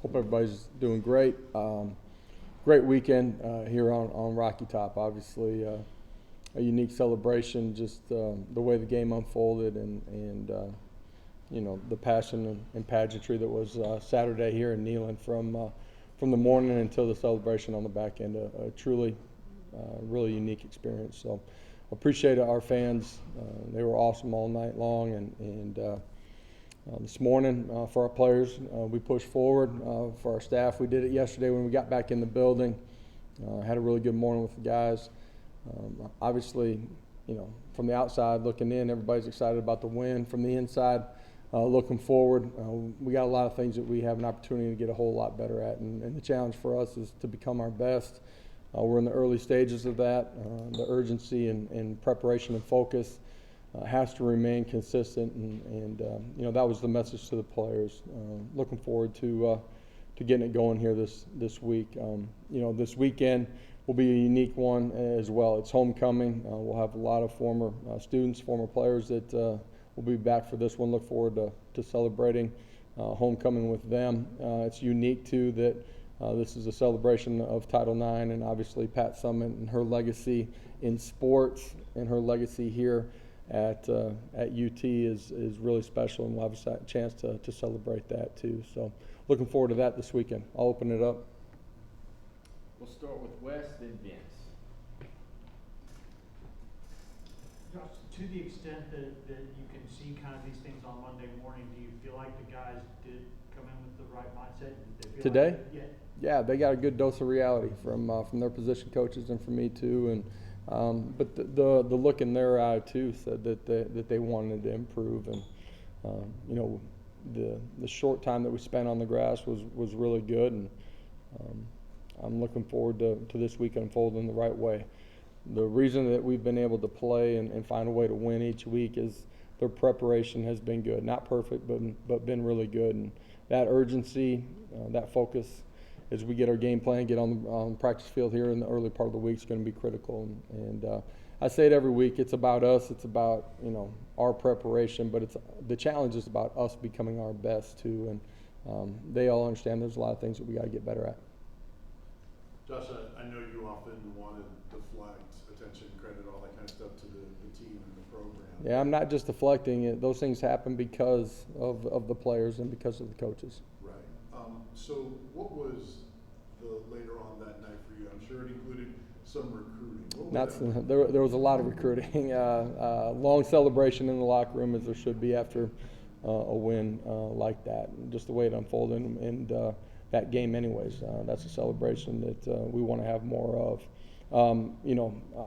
Hope everybody's doing great. Great weekend here on Rocky Top. Obviously, a unique celebration, just the way the game unfolded and the passion and pageantry that was Saturday here in Neyland from the morning until the celebration on the back end. A truly really unique experience. So appreciate our fans. They were awesome all night long, and this morning for our players, we pushed forward. For our staff, we did it yesterday when we got back in the building. Had a really good morning with the guys. Obviously, from the outside looking in, everybody's excited about the win. From the inside, looking forward, we got a lot of things that we have an opportunity to get a whole lot better at, and the challenge for us is to become our best. We're in the early stages of that. The urgency and preparation and focus has to remain consistent, and that was the message to the players. Looking forward to getting it going here this week. This weekend will be a unique one as well. It's homecoming. We'll have a lot of former students, former players that will be back for this one. Look forward to celebrating homecoming with them. It's unique too that this is a celebration of Title IX, and obviously Pat Summitt and her legacy in sports and her legacy here at UT is really special, and we'll have a chance to celebrate that too. So looking forward to that this weekend. I'll open it up. We'll start with Wes, then Vince. Josh, to the extent that you can see kind of these things on Monday morning, do you feel like the guys did come in with the right mindset? Did they feel Today? Like Yeah, they got a good dose of reality from their position coaches and from me too. And but the look in their eye too said that they wanted to improve. And the short time that we spent on the grass was really good. And I'm looking forward to this week unfolding the right way. The reason that we've been able to play and find a way to win each week is their preparation has been good. Not perfect, but been really good. And that urgency, that focus, as we get our game plan, get on the practice field here in the early part of the week is going to be critical. And I say it every week. It's about us. It's about our preparation, but the challenge is about us becoming our best too. And they all understand there's a lot of things that we got to get better at. Josh, I know you often want to deflect attention, credit, all that kind of stuff to the team and the program. Yeah, I'm not just deflecting it. Those things happen because of the players and because of the coaches. Right. So what was later on that night for you? I'm sure it included some recruiting. There was a lot of recruiting. Long celebration in the locker room, as there should be after a win like that. Just the way it unfolded and that game anyways. That's a celebration that we want to have more of.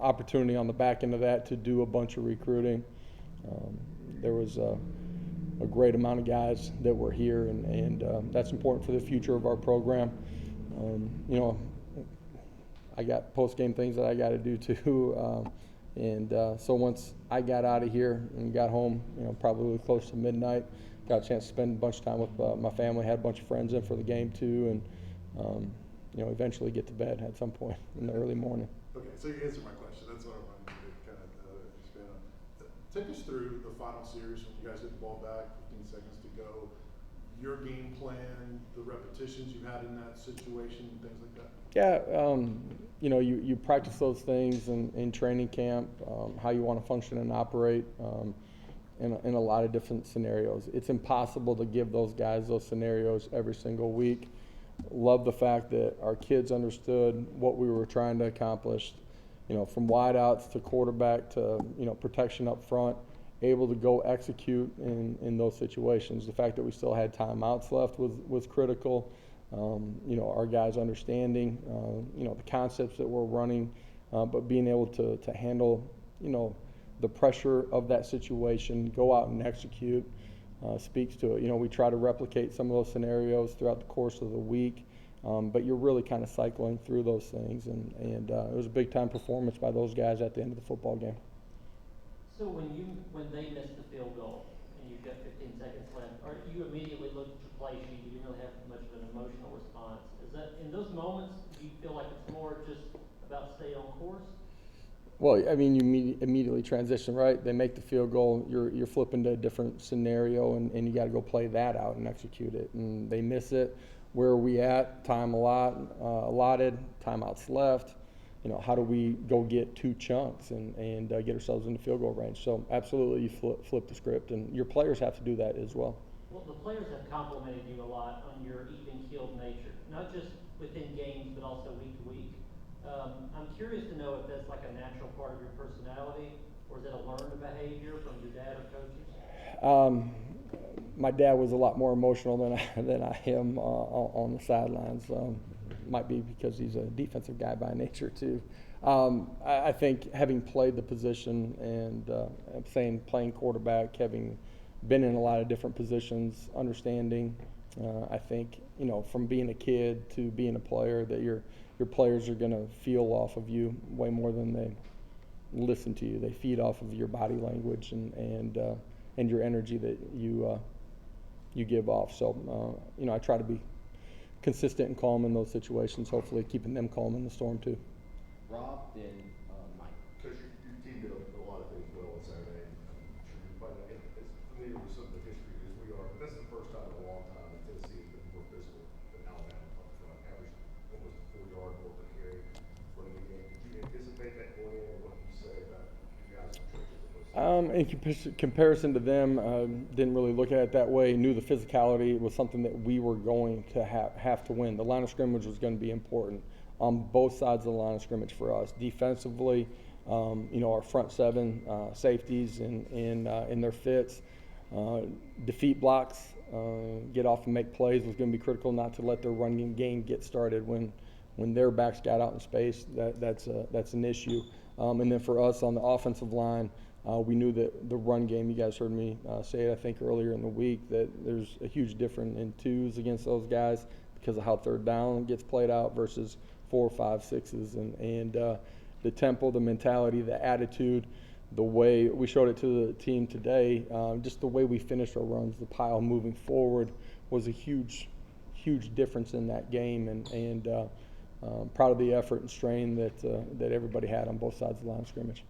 Opportunity on the back end of that to do a bunch of recruiting. There was a great amount of guys that were here, and that's important for the future of our program. I got post-game things that I got to do too, so once I got out of here and got home, probably close to midnight, got a chance to spend a bunch of time with my family, had a bunch of friends in for the game too, and eventually get to bed at some point in the early morning. Okay, so you answered my question. That's what I wanted you to kind of expand on. Take us through the final series when you guys get the ball back, 15 seconds to go. Your game plan, the repetitions you had in that situation, things like that. Yeah, you practice those things in training camp, how you want to function and operate in a lot of different scenarios. It's impossible to give those guys those scenarios every single week. Love the fact that our kids understood what we were trying to accomplish, from wideouts to quarterback to protection up front, able to go execute in those situations. The fact that we still had timeouts left was critical. Our guys understanding the concepts that we're running, but being able to handle the pressure of that situation, go out and execute, speaks to it. We try to replicate some of those scenarios throughout the course of the week, but you're really kind of cycling through those things, and it was a big time performance by those guys at the end of the football game. So when they missed the field goal and you've got 15 seconds left, or you immediately looked at your play sheet, you didn't really have much of an emotional response. Is that in those moments, do you feel like it's more just about stay on course? Well, I mean, you immediately transition, right? They make the field goal. You're flipping to a different scenario, and you got to go play that out and execute it. And they miss it. Where are we at? Time allotted. Timeouts left. You know, how do we go get 2 chunks and get ourselves into field goal range? So absolutely, you flip the script, and your players have to do that as well. Well, the players have complimented you a lot on your even-keeled nature, not just within games, but also week to week. I'm curious to know if that's like a natural part of your personality, or is it a learned behavior from your dad or coaches? My dad was a lot more emotional than I am on the sidelines. Might be because he's a defensive guy by nature too. I think having played the position and playing quarterback, having been in a lot of different positions, understanding, I think, you know, from being a kid to being a player, that your players are going to feel off of you way more than they listen to you. They feed off of your body language and your energy that you give off. So, you know, I try to be consistent and calm in those situations, hopefully keeping them calm in the storm too. Rob, then Mike. Coach, your team did a lot of things well on Saturday. I'm sure you're probably not as familiar with some of the history as we are, but that's the first time in a long time that Tennessee has been more physical than Alabama up front, averaged almost a 4-yard more per carry running the game. Did you anticipate that going in, and what do you say about you guys in the trenches? In comparison to them, didn't really look at it that way. Knew the physicality was something that we were going to have to win. The line of scrimmage was going to be important on both sides of the line of scrimmage for us. Defensively, you know, our front 7 safeties in their fits, defeat blocks, get off and make plays was going to be critical. Not to let their running game get started when their backs got out in space. That's an issue. And then for us on the offensive line, we knew that the run game, you guys heard me say it, I think, earlier in the week, that there's a huge difference in 2s against those guys because of how third down gets played out versus 4, 5, 6s. And the tempo, the mentality, the attitude, the way we showed it to the team today, just the way we finished our runs, the pile moving forward was a huge difference in that game. And proud of the effort and strain that everybody had on both sides of the line of scrimmage.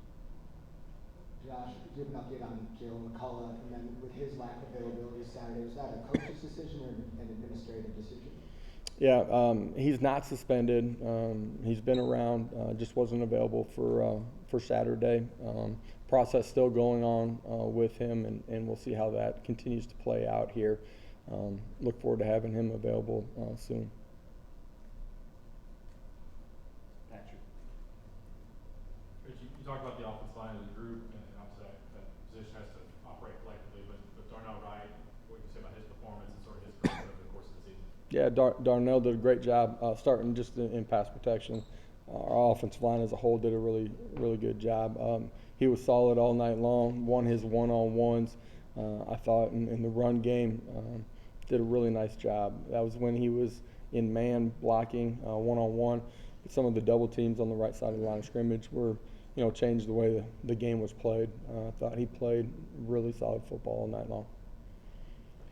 Josh, give an update on Jalen McCullough, and then with his lack of availability Saturday, was that a coach's decision or an administrative decision? Yeah, he's not suspended. He's been around, just wasn't available for Saturday. Process still going on with him, and we'll see how that continues to play out here. Look forward to having him available soon. Patrick. You talked about the offensive line as a group, and obviously that position has to operate collectively, but Darnell Wright, what do you say about his performance and sort of his growth over the course of the season? Yeah, Darnell did a great job starting just in pass protection. Our offensive line as a whole did a really good job. He was solid all night long, won his one-on-ones. I thought in the run game, did a really nice job. That was when he was in man blocking one-on-one. Some of the double teams on the right side of the line of scrimmage were, you know, changed the way the game was played. I thought he played really solid football all night long.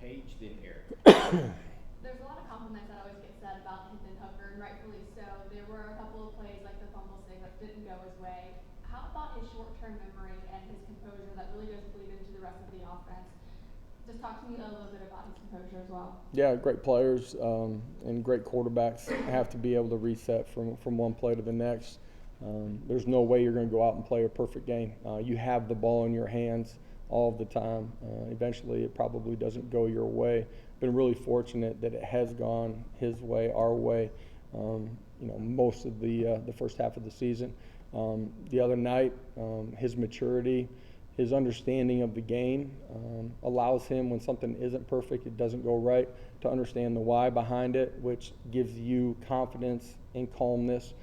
Paige, then Eric. There's a lot of compliments that always get said about Hendon Hooker, and rightfully so. There were a couple of plays like the fumble save that didn't go his way. How about his short-term memory and his composure that really does bleed into the rest of the offense? Just talk to me a little bit about his composure as well. Yeah, great players and great quarterbacks have to be able to reset from one play to the next. There's no way you're going to go out and play a perfect game. You have the ball in your hands all of the time. Eventually, it probably doesn't go your way. Been really fortunate that it has gone his way, our way, you know, most of the first half of the season. The other night, his maturity, his understanding of the game allows him, when something isn't perfect, it doesn't go right, to understand the why behind it, which gives you confidence and calmness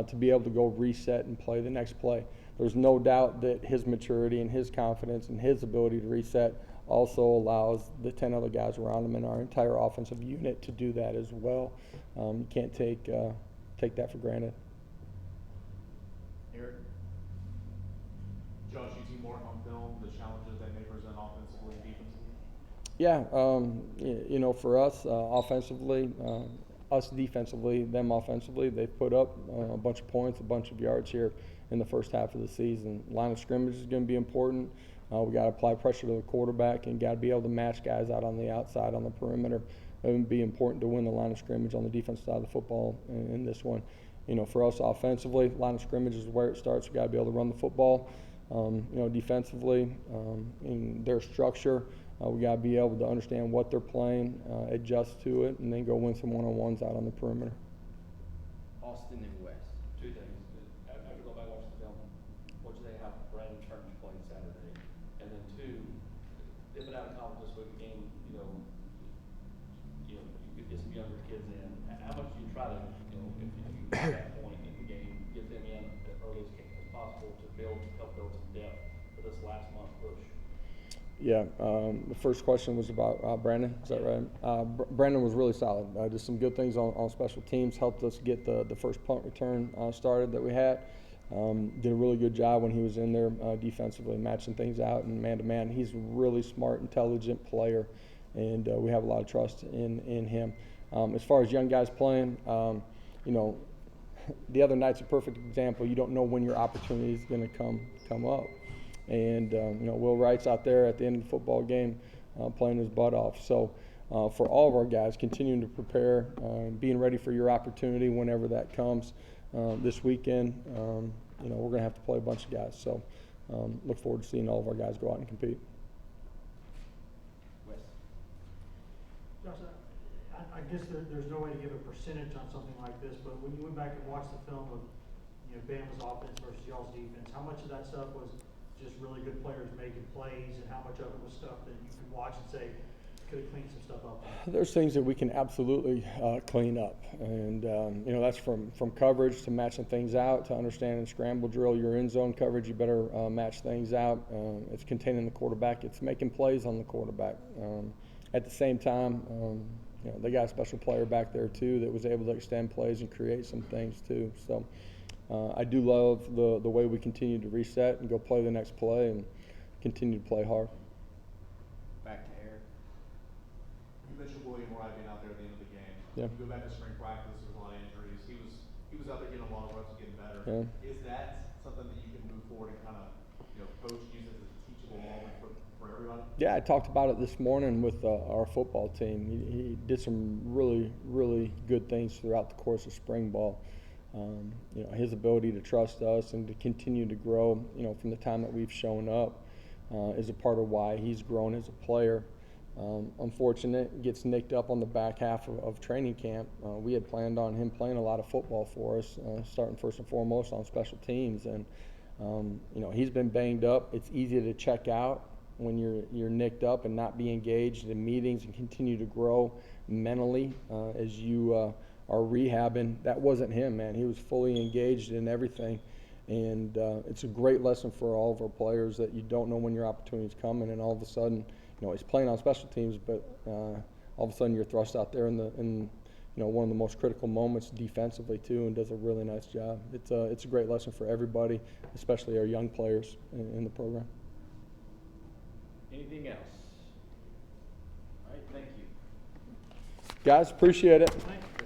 to be able to go reset and play the next play. There's no doubt that his maturity and his confidence and his ability to reset also allows the 10 other guys around him and our entire offensive unit to do that as well. You can't take that for granted. Eric. Josh, you see more on film the challenges that they present offensively and defensively? Yeah, you know, for us offensively, us defensively, them offensively, they've put up a bunch of points, a bunch of yards here in the first half of the season. Line of scrimmage is going to be important. We got to apply pressure to the quarterback and got to be able to match guys out on the outside on the perimeter. It would be important to win the line of scrimmage on the defensive side of the football in this one. For us offensively, line of scrimmage is where it starts. We got to be able to run the football. Defensively, in their structure, we got to be able to understand what they're playing, adjust to it, and then go win some one-on-ones out on the perimeter. Austin and West. Two things. After go back and watch the film, what do they have Brandon Turner playing Saturday? And then two, dipping out of college this week again, you could get some younger kids in. How much do you try to, if you at that point in the game, get them in early as possible to help build some depth for this last month push? Yeah, the first question was about Brandon, is that right? Brandon was really solid. Did some good things on special teams, helped us get the first punt return started that we had. Did a really good job when he was in there defensively, matching things out and man-to-man. He's a really smart, intelligent player, and we have a lot of trust in him. As far as young guys playing, the other night's a perfect example. You don't know when your opportunity is going to come up. And, Will Wright's out there at the end of the football game playing his butt off. So for all of our guys, continuing to prepare, being ready for your opportunity whenever that comes this weekend, we're going to have to play a bunch of guys. So look forward to seeing all of our guys go out and compete. West. Josh, I guess there's no way to give a percentage on something like this, but when you went back and watched the film of Bama's offense versus y'all's defense, how much of that stuff was just really good players making plays, and how much of it was stuff that you could watch and say, could have cleaned some stuff up? There's things that we can absolutely clean up, and that's from coverage to matching things out to understanding scramble drill. Your end zone coverage, you better match things out. It's containing the quarterback. It's making plays on the quarterback. At the same time, they got a special player back there too that was able to extend plays and create some things too. So. I do love the way we continue to reset and go play the next play and continue to play hard. Back to Eric. You mentioned William Wright being out there at the end of the game. Yeah. You go back to spring practice, there's a lot of injuries. He was out there getting a lot of reps, getting better. Yeah. Is that something that you can move forward and kind of, coach use as a teachable moment for everybody? Yeah, I talked about it this morning with our football team. He did some really, really good things throughout the course of spring ball. His ability to trust us and to continue to grow, from the time that we've shown up, is a part of why he's grown as a player. Unfortunate, gets nicked up on the back half of training camp. We had planned on him playing a lot of football for us, starting first and foremost on special teams. And, he's been banged up. It's easy to check out when you're nicked up and not be engaged in meetings and continue to grow mentally as you are rehabbing. That wasn't him, man. He was fully engaged in everything. And it's a great lesson for all of our players that you don't know when your opportunity is coming, and all of a sudden, he's playing on special teams, but all of a sudden you're thrust out there in one of the most critical moments defensively too, and does a really nice job. It's a great lesson for everybody, especially our young players in the program. Anything else? All right, thank you. Guys, appreciate it. Thank you.